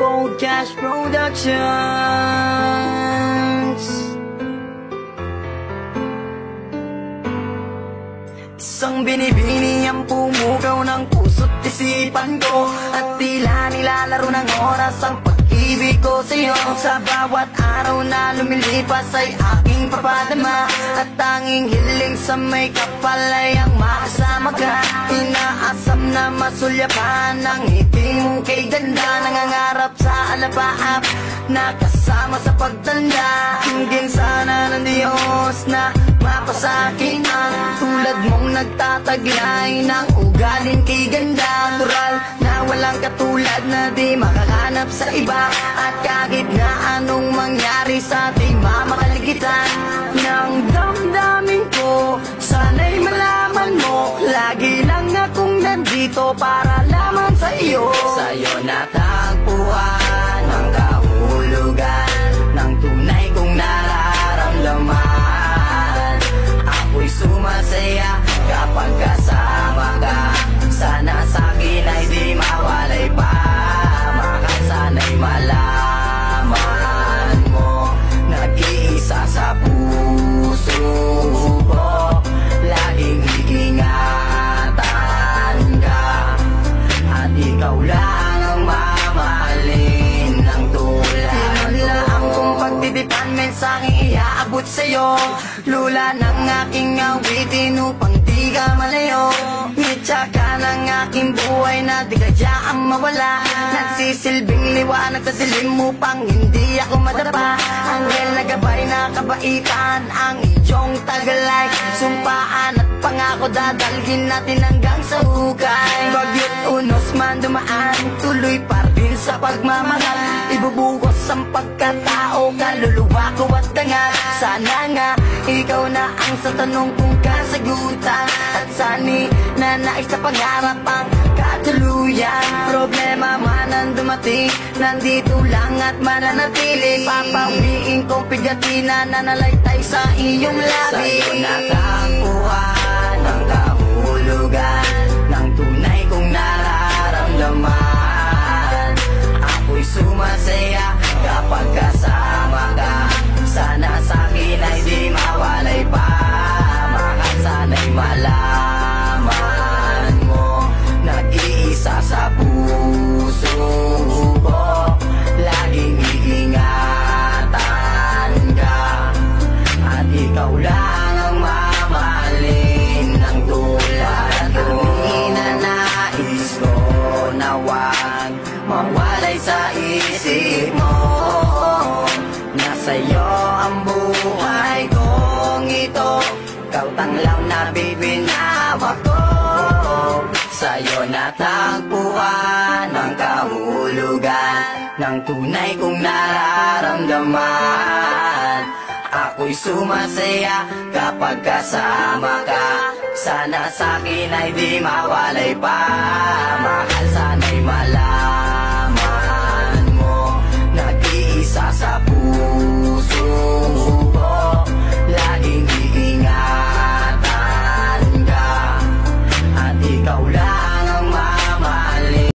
Cold Cash Productions. Isang binibini ang pumugaw ng puso't isipan ko, at tila nilalaro ng oras ang pag-ibig ko sa'yo. Sa bawat araw na lumilipas ay aking papadama, at tanging hiling sa may kapal ay ang makasama ka. Inaasam na masulyapan ang ngiti mong kay ganda, nangangarap sa alapaap na kasama sa pagtanda. Hingin sana ng Diyos na mapasakin ang tulad mong nagtataglay ng ugaling kay ganda. Natural na walang katulad na di makakanap sa iba, at kahit na anong mangyari sa ating mamakaligtan ng damdamin ko, sana'y malaman mo, lagi lang akong nandito para lamang sa iyo. Sa'yo natagpuan ang kahulugan ng tunay kong nararamdaman. Ako'y sumasaya kapag kasama ka, sana sa'kin ay di mawalay pa. Mahal, sana'y malaman mo, nag-iisa sa puso ko, laging iingatan ka, at ikaw lang ang mamahalin ng tulad. Hinulaang kong pagtitipan, mensaheng iaabot sa'yo, lula ng aking awitin upang di ka malayo. Ngitsa ka ng aking buhay na di kadyaan mawala, nagsisilbing liwanag sa dilim upang hindi ako madapa. Anghel na gabay na kabaitan ang iyong tagalay, sumpaan at pangako dadalhin natin hanggang sa hukay. Bagyo't unos man dumaan, tuloy pa rin sa pagmamahal, ibubugos ang pagkatao, kaluluwa ko at dangal. Sana nga ikaw na ang sa tanong kong kasagutan, at sani na nais sa pangarap ang katuluyan. Problema man ang dumating, nandito lang at mananatili. Papawiin kong pigatin na nanalaytay sa iyong labi. Sa'yo natagpuan ang kahulugan ng tunay kong nararamdaman. Ako'y sumasaya kapag kasama ka, sana sa'kin ay di mawalay pa. Mahal, sana'y malaman mo, nag-iisa sa puso ko, laging iingatan ka, at ikaw lang ang mamahalin ng tulad ko. Inanais ko na wag mawalay sa isip mo, na sa'yo ang buhay kong ito, ikaw tanglaw na bibinawa ko. Sa'yo natagpuan ang kahulugan ng tunay kong nararamdaman. Ako'y sumasaya kapag kasama ka, sana sa'kin ay di mawalay pa. Mahal, sana'y malaman